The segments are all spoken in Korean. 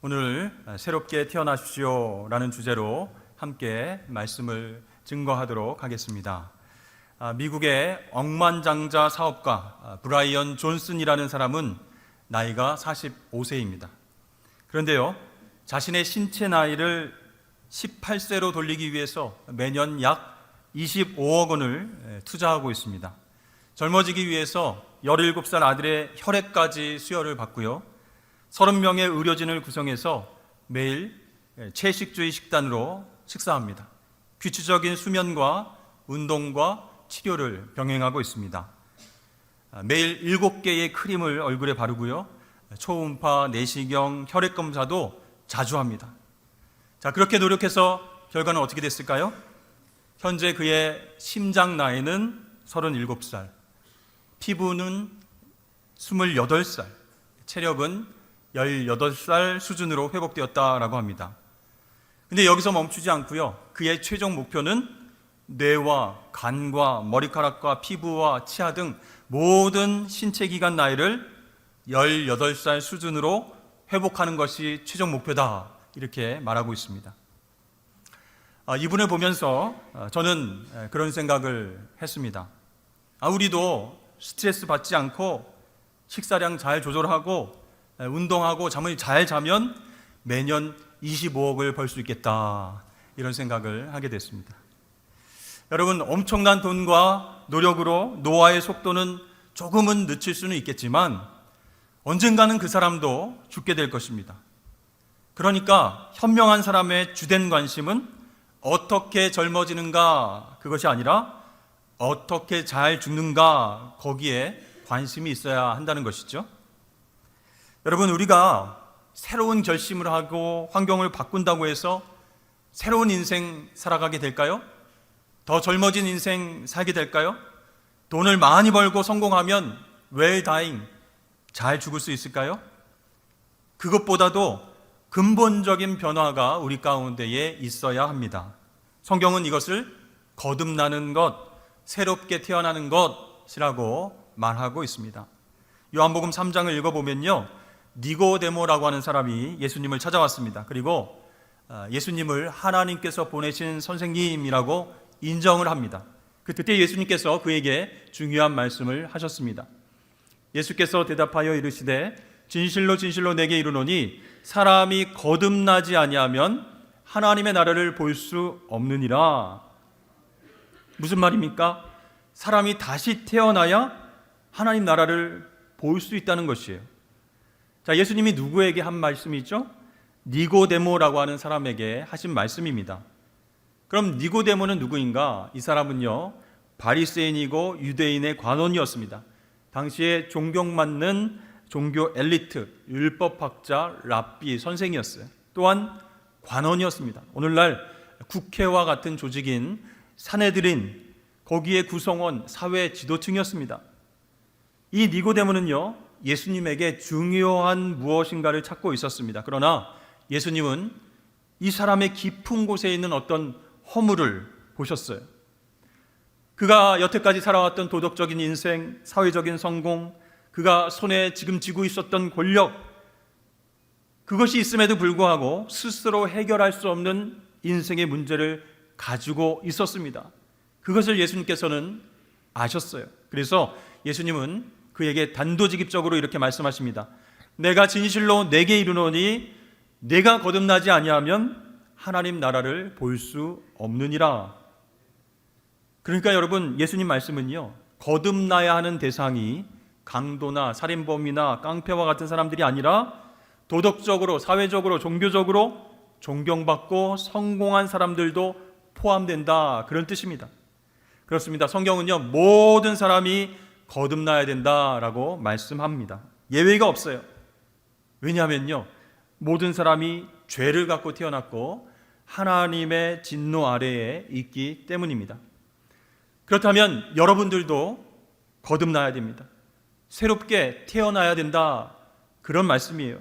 오늘 새롭게 태어나십시오 라는 주제로 함께 말씀을 증거하도록 하겠습니다. 미국의 억만장자 사업가 브라이언 존슨이라는 사람은 나이가 45세입니다. 그런데요, 자신의 신체 나이를 18세로 돌리기 위해서 매년 약 25억 원을 투자하고 있습니다. 젊어지기 위해서 17살 아들의 혈액까지 수혈을 받고요, 30명의 의료진을 구성해서 매일 채식주의 식단으로 식사합니다. 규칙적인 수면과 운동과 치료를 병행하고 있습니다. 매일 7개의 크림을 얼굴에 바르고요, 초음파, 내시경, 혈액 검사도 자주 합니다. 그렇게 노력해서 결과는 어떻게 됐을까요? 현재 그의 심장 나이는 37살, 피부는 28살, 체력은 18살 수준으로 회복되었다라고 합니다. 근데 여기서 멈추지 않고요, 그의 최종 목표는 뇌와 간과 머리카락과 피부와 치아 등 모든 신체 기관 나이를 18살 수준으로 회복하는 것이 최종 목표다, 이렇게 말하고 있습니다. 이분을 보면서 저는 그런 생각을 했습니다. 우리도 스트레스 받지 않고 식사량 잘 조절하고 운동하고 잠을 잘 자면 매년 25억을 벌 수 있겠다, 이런 생각을 하게 됐습니다. 여러분, 엄청난 돈과 노력으로 노화의 속도는 조금은 늦출 수는 있겠지만 언젠가는 그 사람도 죽게 될 것입니다. 그러니까 현명한 사람의 주된 관심은 어떻게 젊어지는가, 그것이 아니라 어떻게 잘 죽는가, 거기에 관심이 있어야 한다는 것이죠. 여러분, 우리가 새로운 결심을 하고 환경을 바꾼다고 해서 새로운 인생 살아가게 될까요? 더 젊어진 인생 살게 될까요? 돈을 많이 벌고 성공하면 well dying, 잘 죽을 수 있을까요? 그것보다도 근본적인 변화가 우리 가운데에 있어야 합니다. 성경은 이것을 거듭나는 것, 새롭게 태어나는 것이라고 말하고 있습니다. 요한복음 3장을 읽어보면요, 니고데모라고 하는 사람이 예수님을 찾아왔습니다. 그리고 예수님을 하나님께서 보내신 선생님이라고 인정을 합니다. 그때 예수님께서 그에게 중요한 말씀을 하셨습니다. 예수께서 대답하여 이르시되 진실로 진실로 내게 이르노니 사람이 거듭나지 아니하면 하나님의 나라를 볼 수 없느니라. 무슨 말입니까? 사람이 다시 태어나야 하나님 나라를 볼 수 있다는 것이에요. 예수님이 누구에게 한 말씀이죠? 니고데모라고 하는 사람에게 하신 말씀입니다. 그럼 니고데모는 누구인가? 이 사람은요, 바리새인이고 유대인의 관원이었습니다. 당시에 존경받는 종교 엘리트, 율법학자, 랍비, 선생이었어요. 또한 관원이었습니다. 오늘날 국회와 같은 조직인 산헤드린, 거기에 구성원, 사회 지도층이었습니다. 이 니고데모는요, 예수님에게 중요한 무엇인가를 찾고 있었습니다. 그러나 예수님은 이 사람의 깊은 곳에 있는 어떤 허물을 보셨어요. 그가 여태까지 살아왔던 도덕적인 인생, 사회적인 성공, 그가 손에 지금 쥐고 있었던 권력, 그것이 있음에도 불구하고 스스로 해결할 수 없는 인생의 문제를 가지고 있었습니다. 그것을 예수님께서는 아셨어요. 그래서 예수님은 그에게 단도직입적으로 이렇게 말씀하십니다. 내가 진실로 내게 이르노니 내가 거듭나지 아니하면 하나님 나라를 볼 수 없느니라. 그러니까 여러분, 예수님 말씀은요, 거듭나야 하는 대상이 강도나 살인범이나 깡패와 같은 사람들이 아니라 도덕적으로, 사회적으로, 종교적으로 존경받고 성공한 사람들도 포함된다, 그런 뜻입니다. 그렇습니다. 성경은요, 모든 사람이 거듭나야 된다라고 말씀합니다. 예외가 없어요. 왜냐하면요, 모든 사람이 죄를 갖고 태어났고 하나님의 진노 아래에 있기 때문입니다. 그렇다면 여러분들도 거듭나야 됩니다. 새롭게 태어나야 된다, 그런 말씀이에요.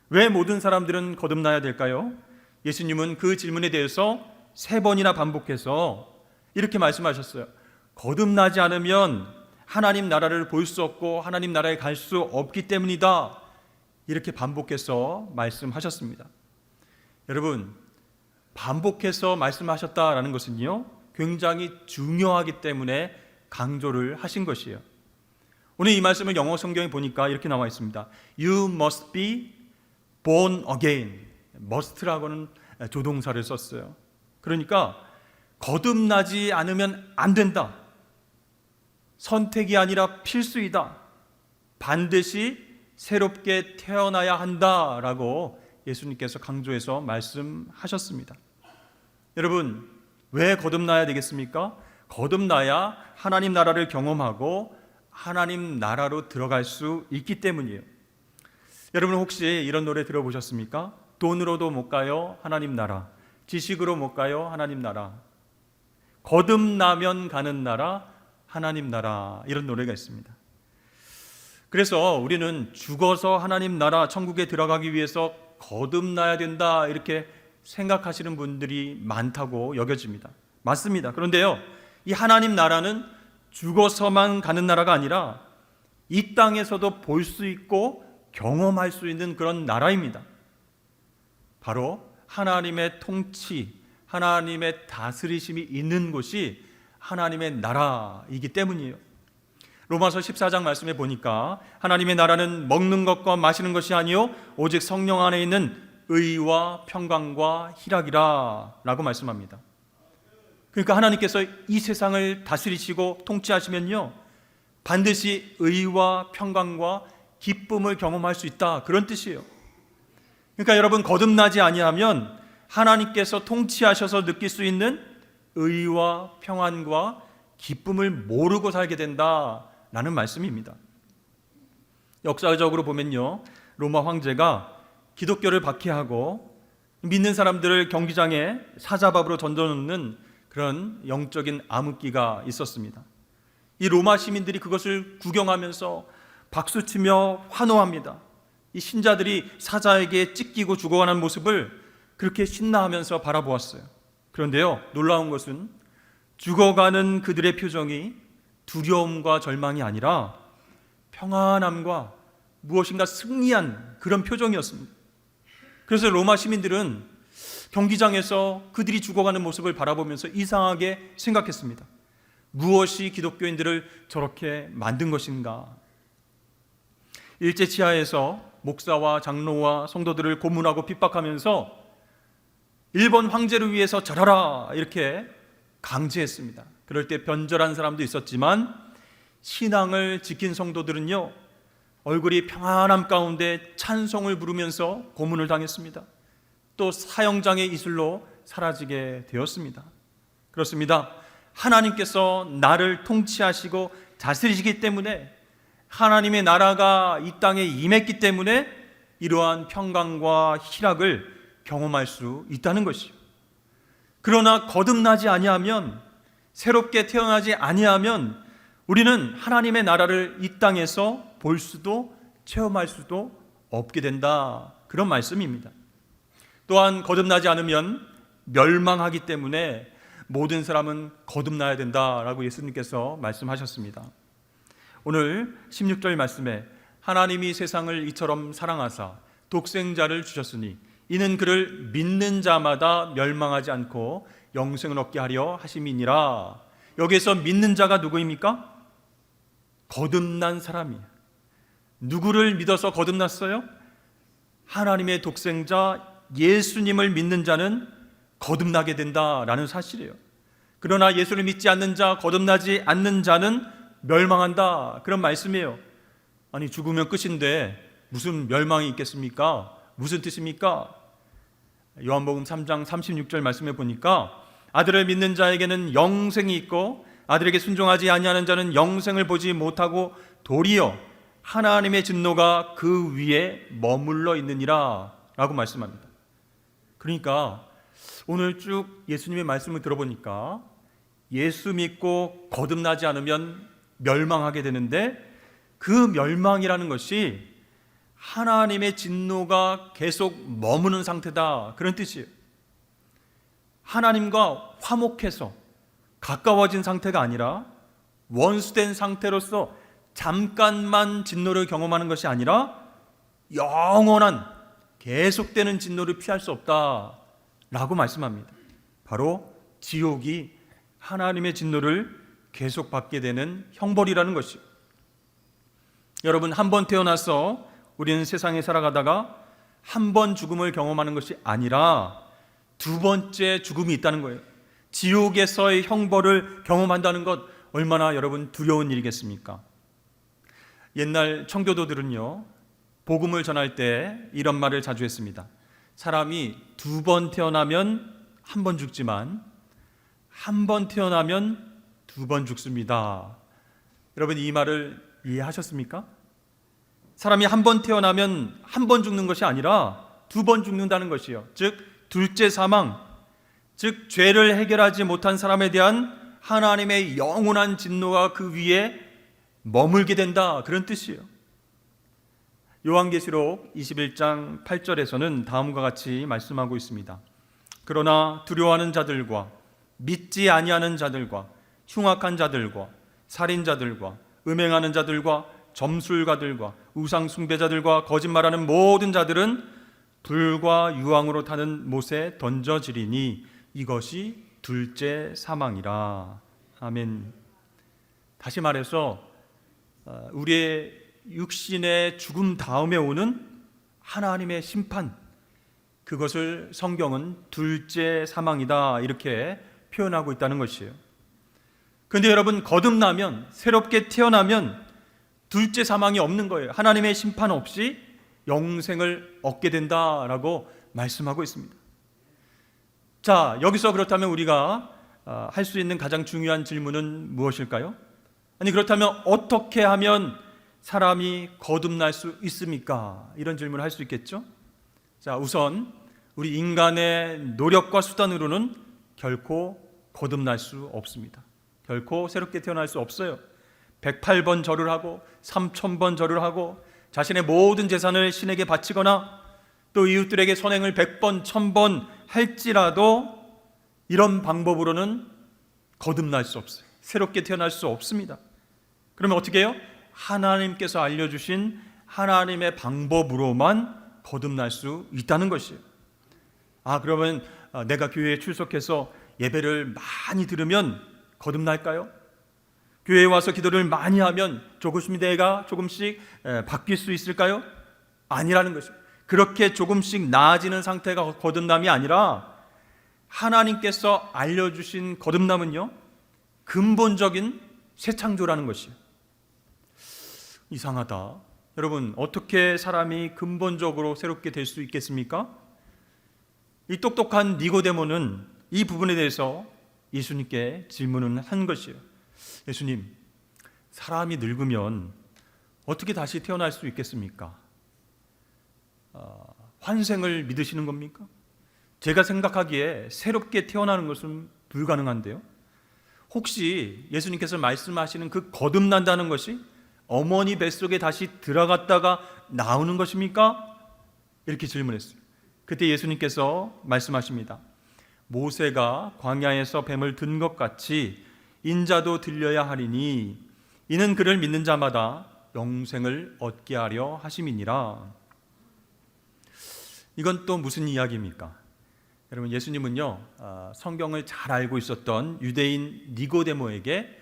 왜 모든 사람들은 거듭나야 될까요? 예수님은 그 질문에 대해서 3번이나 반복해서 이렇게 말씀하셨어요. 거듭나지 않으면 하나님 나라를 볼 수 없고 하나님 나라에 갈 수 없기 때문이다, 이렇게 반복해서 말씀하셨습니다. 여러분, 반복해서 말씀하셨다라는 것은요, 굉장히 중요하기 때문에 강조를 하신 것이에요. 오늘 이 말씀을 영어 성경에 보니까 이렇게 나와 있습니다. You must be born again. must라고는 조동사를 썼어요. 그러니까 거듭나지 않으면 안 된다. 선택이 아니라 필수이다. 반드시 새롭게 태어나야 한다라고 예수님께서 강조해서 말씀하셨습니다. 여러분, 왜 거듭나야 되겠습니까? 거듭나야 하나님 나라를 경험하고 하나님 나라로 들어갈 수 있기 때문이에요. 여러분 혹시 이런 노래 들어보셨습니까? 돈으로도 못 가요 하나님 나라, 지식으로 못 가요 하나님 나라, 거듭나면 가는 나라 하나님 나라, 이런 노래가 있습니다. 그래서 우리는 죽어서 하나님 나라 천국에 들어가기 위해서 거듭나야 된다 이렇게 생각하시는 분들이 많다고 여겨집니다. 맞습니다. 그런데요, 이 하나님 나라는 죽어서만 가는 나라가 아니라 이 땅에서도 볼 수 있고 경험할 수 있는 그런 나라입니다. 바로 하나님의 통치, 하나님의 다스리심이 있는 곳이 하나님의 나라이기 때문이에요. 로마서 14장 말씀에 보니까 하나님의 나라는 먹는 것과 마시는 것이 아니요 오직 성령 안에 있는 의와 평강과 희락이라 라고 말씀합니다. 그러니까 하나님께서 이 세상을 다스리시고 통치하시면요 반드시 의와 평강과 기쁨을 경험할 수 있다, 그런 뜻이에요. 그러니까 여러분, 거듭나지 아니하면 하나님께서 통치하셔서 느낄 수 있는 의와 평안과 기쁨을 모르고 살게 된다라는 말씀입니다. 역사적으로 보면요, 로마 황제가 기독교를 박해하고 믿는 사람들을 경기장에 사자밥으로 던져놓는 그런 영적인 암흑기가 있었습니다. 이 로마 시민들이 그것을 구경하면서 박수치며 환호합니다. 이 신자들이 사자에게 찢기고 죽어가는 모습을 그렇게 신나하면서 바라보았어요. 그런데요, 놀라운 것은 죽어가는 그들의 표정이 두려움과 절망이 아니라 평안함과 무엇인가 승리한 그런 표정이었습니다. 그래서 로마 시민들은 경기장에서 그들이 죽어가는 모습을 바라보면서 이상하게 생각했습니다. 무엇이 기독교인들을 저렇게 만든 것인가? 일제 치하에서 목사와 장로와 성도들을 고문하고 핍박하면서 일본 황제를 위해서 절하라 이렇게 강제했습니다. 그럴 때 변절한 사람도 있었지만 신앙을 지킨 성도들은요 얼굴이 평안함 가운데 찬송을 부르면서 고문을 당했습니다. 또 사형장의 이슬로 사라지게 되었습니다. 그렇습니다. 하나님께서 나를 통치하시고 다스리시기 때문에, 하나님의 나라가 이 땅에 임했기 때문에 이러한 평강과 희락을 경험할 수 있다는 것이요. 그러나 거듭나지 아니하면, 새롭게 태어나지 아니하면 우리는 하나님의 나라를 이 땅에서 볼 수도 체험할 수도 없게 된다, 그런 말씀입니다. 또한 거듭나지 않으면 멸망하기 때문에 모든 사람은 거듭나야 된다라고 예수님께서 말씀하셨습니다. 오늘 16절 말씀에 하나님이 세상을 이처럼 사랑하사 독생자를 주셨으니 이는 그를 믿는 자마다 멸망하지 않고 영생을 얻게 하려 하심이니라. 여기에서 믿는 자가 누구입니까? 거듭난 사람이에요. 누구를 믿어서 거듭났어요? 하나님의 독생자 예수님을 믿는 자는 거듭나게 된다라는 사실이에요. 그러나 예수를 믿지 않는 자, 거듭나지 않는 자는 멸망한다, 그런 말씀이에요. 아니, 죽으면 끝인데 무슨 멸망이 있겠습니까? 무슨 뜻입니까? 요한복음 3장 36절 말씀에 보니까 아들을 믿는 자에게는 영생이 있고 아들에게 순종하지 아니하는 자는 영생을 보지 못하고 도리어 하나님의 진노가 그 위에 머물러 있느니라 라고 말씀합니다. 그러니까 오늘 쭉 예수님의 말씀을 들어보니까 예수 믿고 거듭나지 않으면 멸망하게 되는데, 그 멸망이라는 것이 하나님의 진노가 계속 머무는 상태다, 그런 뜻이에요. 하나님과 화목해서 가까워진 상태가 아니라 원수된 상태로서 잠깐만 진노를 경험하는 것이 아니라 영원한 계속되는 진노를 피할 수 없다라고 말씀합니다. 바로 지옥이 하나님의 진노를 계속 받게 되는 형벌이라는 것이요. 여러분, 한 번 태어나서 우리는 세상에 살아가다가 한 번 죽음을 경험하는 것이 아니라 두 번째 죽음이 있다는 거예요. 지옥에서의 형벌을 경험한다는 것, 얼마나 여러분 두려운 일이겠습니까? 옛날 청교도들은요, 복음을 전할 때 이런 말을 자주 했습니다. 사람이 두 번 태어나면 한 번 죽지만 한 번 태어나면 두 번 죽습니다. 여러분, 이 말을 이해하셨습니까? 사람이 한 번 태어나면 한 번 죽는 것이 아니라 두 번 죽는다는 것이요. 즉 둘째 사망, 즉 죄를 해결하지 못한 사람에 대한 하나님의 영원한 진노가 그 위에 머물게 된다, 그런 뜻이에요. 요한계시록 21장 8절에서는 다음과 같이 말씀하고 있습니다. 그러나 두려워하는 자들과 믿지 아니하는 자들과 흉악한 자들과 살인자들과 음행하는 자들과 점술가들과 우상 숭배자들과 거짓말하는 모든 자들은 불과 유황으로 타는 못에 던져지리니 이것이 둘째 사망이라. 아멘. 다시 말해서 우리의 육신의 죽음 다음에 오는 하나님의 심판, 그것을 성경은 둘째 사망이다 이렇게 표현하고 있다는 것이에요. 그런데 여러분, 거듭나면, 새롭게 태어나면 둘째 사망이 없는 거예요. 하나님의 심판 없이 영생을 얻게 된다라고 말씀하고 있습니다. 자, 여기서 그렇다면 우리가 할 수 있는 가장 중요한 질문은 무엇일까요? 아니, 그렇다면 어떻게 하면 사람이 거듭날 수 있습니까? 이런 질문을 할 수 있겠죠? 자, 우선 우리 인간의 노력과 수단으로는 결코 거듭날 수 없습니다. 결코 새롭게 태어날 수 없어요. 108번 절을 하고 3000번 절을 하고 자신의 모든 재산을 신에게 바치거나 또 이웃들에게 선행을 100번, 1000번 할지라도 이런 방법으로는 거듭날 수 없어요. 새롭게 태어날 수 없습니다. 그러면 어떻게 해요? 하나님께서 알려주신 하나님의 방법으로만 거듭날 수 있다는 것이에요. 그러면 내가 교회에 출석해서 예배를 많이 들으면 거듭날까요? 교회에 와서 기도를 많이 하면 내가 조금씩 바뀔 수 있을까요? 아니라는 것이죠. 그렇게 조금씩 나아지는 상태가 거듭남이 아니라 하나님께서 알려주신 거듭남은요, 근본적인 새 창조라는 것이에요. 이상하다. 여러분, 어떻게 사람이 근본적으로 새롭게 될 수 있겠습니까? 이 똑똑한 니고데모는 이 부분에 대해서 예수님께 질문을 한 것이에요. 예수님, 사람이 늙으면 어떻게 다시 태어날 수 있겠습니까? 환생을 믿으시는 겁니까? 제가 생각하기에 새롭게 태어나는 것은 불가능한데요. 혹시 예수님께서 말씀하시는 그 거듭난다는 것이 어머니 뱃속에 다시 들어갔다가 나오는 것입니까? 이렇게 질문했어요. 그때 예수님께서 말씀하십니다. 모세가 광야에서 뱀을 든 것 같이 인자도 들려야 하리니 이는 그를 믿는 자마다 영생을 얻게 하려 하심이니라. 이건 또 무슨 이야기입니까? 여러분, 예수님은요, 성경을 잘 알고 있었던 유대인 니고데모에게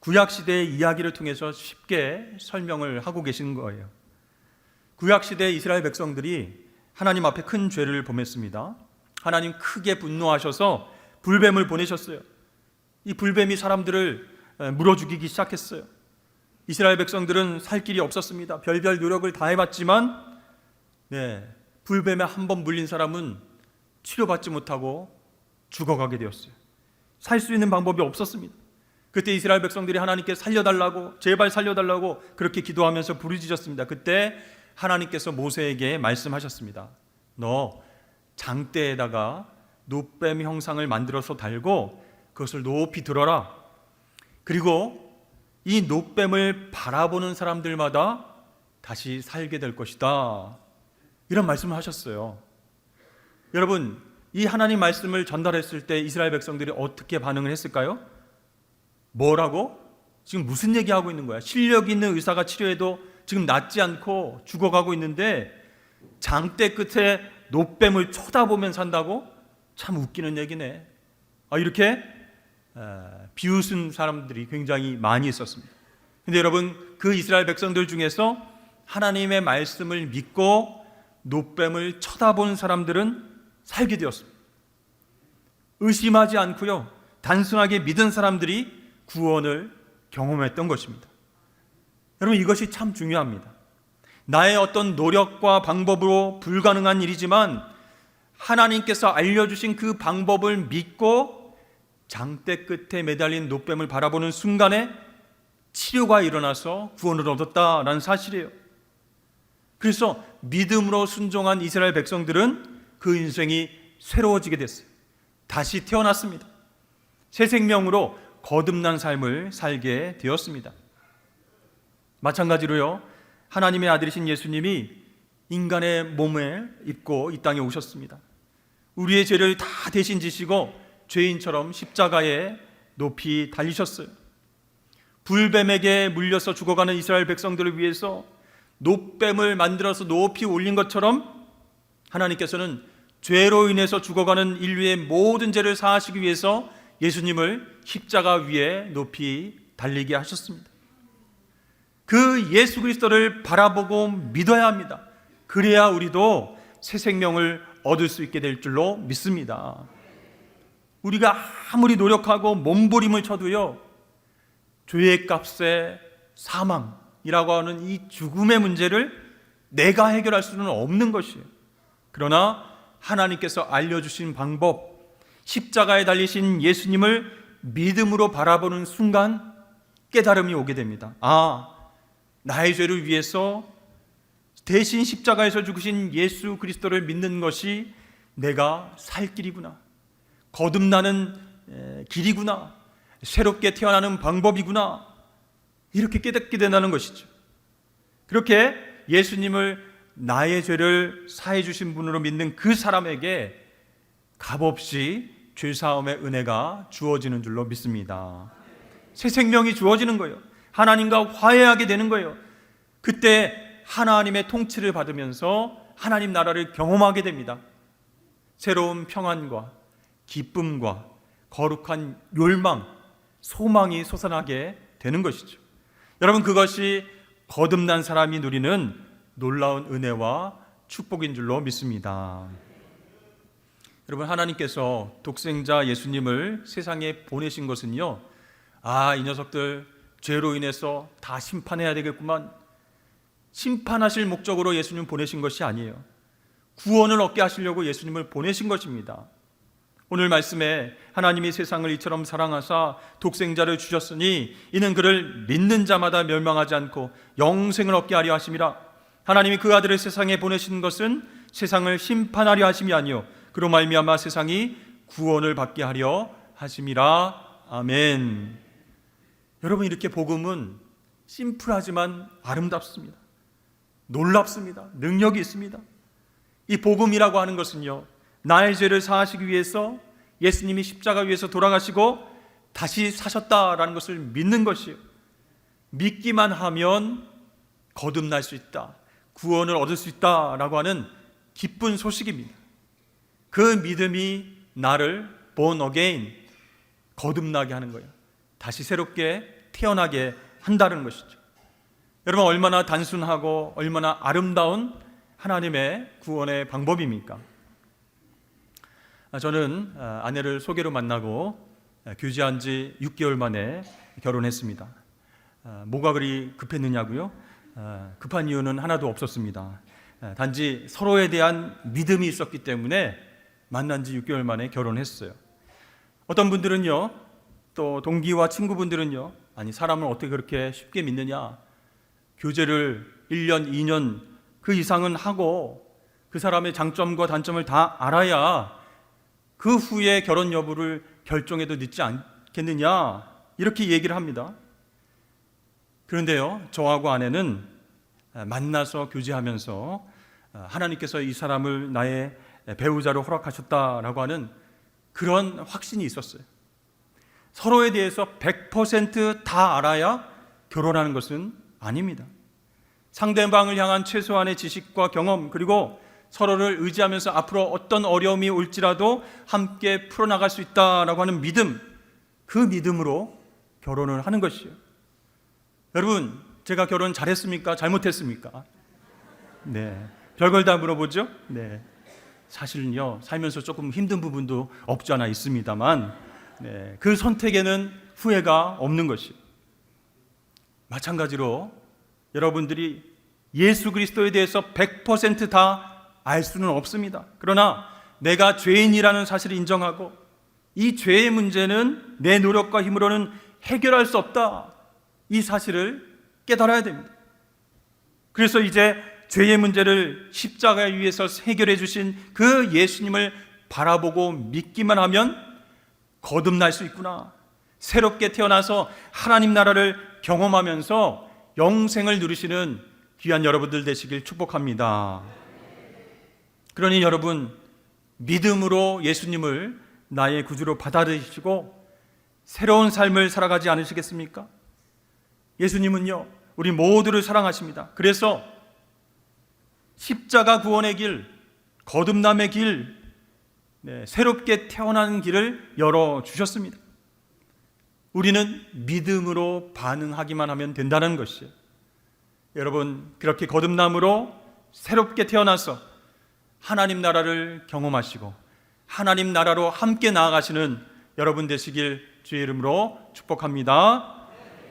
구약시대의 이야기를 통해서 쉽게 설명을 하고 계신 거예요. 구약시대 이스라엘 백성들이 하나님 앞에 큰 죄를 범했습니다. 하나님 크게 분노하셔서 불뱀을 보내셨어요. 이 불뱀이 사람들을 물어 죽이기 시작했어요. 이스라엘 백성들은 살 길이 없었습니다. 별별 노력을 다 해봤지만 불뱀에 한 번 물린 사람은 치료받지 못하고 죽어가게 되었어요. 살 수 있는 방법이 없었습니다. 그때 이스라엘 백성들이 하나님께 살려달라고, 제발 살려달라고 그렇게 기도하면서 부르짖었습니다. 그때 하나님께서 모세에게 말씀하셨습니다. 너 장대에다가 놋뱀 형상을 만들어서 달고 그것을 높이 들어라. 그리고 이 놋뱀을 바라보는 사람들마다 다시 살게 될 것이다. 이런 말씀을 하셨어요. 여러분, 이 하나님 말씀을 전달했을 때 이스라엘 백성들이 어떻게 반응을 했을까요? 뭐라고? 지금 무슨 얘기하고 있는 거야? 실력 있는 의사가 치료해도 지금 낫지 않고 죽어가고 있는데 장대 끝에 노뱀을 쳐다보면 산다고? 참 웃기는 얘기네. 이렇게 비웃은 사람들이 굉장히 많이 있었습니다. 근데 여러분, 그 이스라엘 백성들 중에서 하나님의 말씀을 믿고 노뱀을 쳐다본 사람들은 살게 되었습니다. 의심하지 않고요, 단순하게 믿은 사람들이 구원을 경험했던 것입니다. 여러분, 이것이 참 중요합니다. 나의 어떤 노력과 방법으로 불가능한 일이지만 하나님께서 알려주신 그 방법을 믿고 장대 끝에 매달린 노뱀을 바라보는 순간에 치료가 일어나서 구원을 얻었다라는 사실이에요. 그래서 믿음으로 순종한 이스라엘 백성들은 그 인생이 새로워지게 됐어요. 다시 태어났습니다. 새 생명으로 거듭난 삶을 살게 되었습니다. 마찬가지로요, 하나님의 아들이신 예수님이 인간의 몸을 입고 이 땅에 오셨습니다. 우리의 죄를 다 대신 지시고 죄인처럼 십자가에 높이 달리셨어요. 불뱀에게 물려서 죽어가는 이스라엘 백성들을 위해서 노뱀을 만들어서 높이 올린 것처럼 하나님께서는 죄로 인해서 죽어가는 인류의 모든 죄를 사하시기 위해서 예수님을 십자가 위에 높이 달리게 하셨습니다. 그 예수 그리스도를 바라보고 믿어야 합니다. 그래야 우리도 새 생명을 얻을 수 있게 될 줄로 믿습니다. 우리가 아무리 노력하고 몸부림을 쳐도요, 죄의 값에 사망이라고 하는 이 죽음의 문제를 내가 해결할 수는 없는 것이에요. 그러나 하나님께서 알려주신 방법, 십자가에 달리신 예수님을 믿음으로 바라보는 순간 깨달음이 오게 됩니다. 나의 죄를 위해서 대신 십자가에서 죽으신 예수 그리스도를 믿는 것이 내가 살 길이구나, 거듭나는 길이구나, 새롭게 태어나는 방법이구나, 이렇게 깨닫게 된다는 것이죠. 그렇게 예수님을 나의 죄를 사해 주신 분으로 믿는 그 사람에게 값없이 죄사함의 은혜가 주어지는 줄로 믿습니다. 새 생명이 주어지는 거예요. 하나님과 화해하게 되는 거예요. 그때 하나님의 통치를 받으면서 하나님 나라를 경험하게 됩니다. 새로운 평안과 기쁨과 거룩한 열망, 소망이 솟아나게 되는 것이죠. 여러분, 그것이 거듭난 사람이 누리는 놀라운 은혜와 축복인 줄로 믿습니다. 여러분, 하나님께서 독생자 예수님을 세상에 보내신 것은요, 이 녀석들 죄로 인해서 다 심판해야 되겠구만, 심판하실 목적으로 예수님 보내신 것이 아니에요. 구원을 얻게 하시려고 예수님을 보내신 것입니다. 오늘 말씀에 하나님이 세상을 이처럼 사랑하사 독생자를 주셨으니 이는 그를 믿는 자마다 멸망하지 않고 영생을 얻게 하려 하심이라. 하나님이 그 아들을 세상에 보내신 것은 세상을 심판하려 하심이 아니요 그로 말미암아 세상이 구원을 받게 하려 하심이라. 아멘. 여러분, 이렇게 복음은 심플하지만 아름답습니다. 놀랍습니다. 능력이 있습니다. 이 복음이라고 하는 것은요, 나의 죄를 사하시기 위해서 예수님이 십자가 위에서 돌아가시고 다시 사셨다라는 것을 믿는 것이에요. 믿기만 하면 거듭날 수 있다, 구원을 얻을 수 있다라고 하는 기쁜 소식입니다. 그 믿음이 나를 born again, 거듭나게 하는 거예요. 다시 새롭게 태어나게 한다는 것이죠. 여러분, 얼마나 단순하고 얼마나 아름다운 하나님의 구원의 방법입니까? 저는 아내를 소개로 만나고 교제한 지 6개월 만에 결혼했습니다. 뭐가 그리 급했느냐고요? 급한 이유는 하나도 없었습니다. 단지 서로에 대한 믿음이 있었기 때문에 만난 지 6개월 만에 결혼했어요. 어떤 분들은요, 또 동기와 친구분들은요, 아니 사람을 어떻게 그렇게 쉽게 믿느냐, 교제를 1년, 2년 그 이상은 하고 그 사람의 장점과 단점을 다 알아야 그 후에 결혼 여부를 결정해도 늦지 않겠느냐, 이렇게 얘기를 합니다. 그런데요, 저하고 아내는 만나서 교제하면서 하나님께서 이 사람을 나의 배우자로 허락하셨다라고 하는 그런 확신이 있었어요. 서로에 대해서 100% 다 알아야 결혼하는 것은 아닙니다. 상대방을 향한 최소한의 지식과 경험, 그리고 서로를 의지하면서 앞으로 어떤 어려움이 올지라도 함께 풀어나갈 수 있다라고 하는 믿음, 그 믿음으로 결혼을 하는 것이에요. 여러분, 제가 결혼 잘했습니까? 잘못했습니까? 네, 별걸 다 물어보죠. 네, 사실은요, 살면서 조금 힘든 부분도 없지 않아 있습니다만, 네, 그 선택에는 후회가 없는 것이에요. 마찬가지로 여러분들이 예수 그리스도에 대해서 100% 다 알 수는 없습니다. 그러나 내가 죄인이라는 사실을 인정하고 이 죄의 문제는 내 노력과 힘으로는 해결할 수 없다, 이 사실을 깨달아야 됩니다. 그래서 이제 죄의 문제를 십자가 위에서 해결해 주신 그 예수님을 바라보고 믿기만 하면 거듭날 수 있구나, 새롭게 태어나서 하나님 나라를 경험하면서 영생을 누리시는 귀한 여러분들 되시길 축복합니다. 그러니 여러분, 믿음으로 예수님을 나의 구주로 받아들이시고 새로운 삶을 살아가지 않으시겠습니까? 예수님은요, 우리 모두를 사랑하십니다. 그래서 십자가 구원의 길, 거듭남의 길, 새롭게 태어나는 길을 열어주셨습니다. 우리는 믿음으로 반응하기만 하면 된다는 것이에요. 여러분, 그렇게 거듭남으로 새롭게 태어나서 하나님 나라를 경험하시고 하나님 나라로 함께 나아가시는 여러분 되시길 주의 이름으로 축복합니다.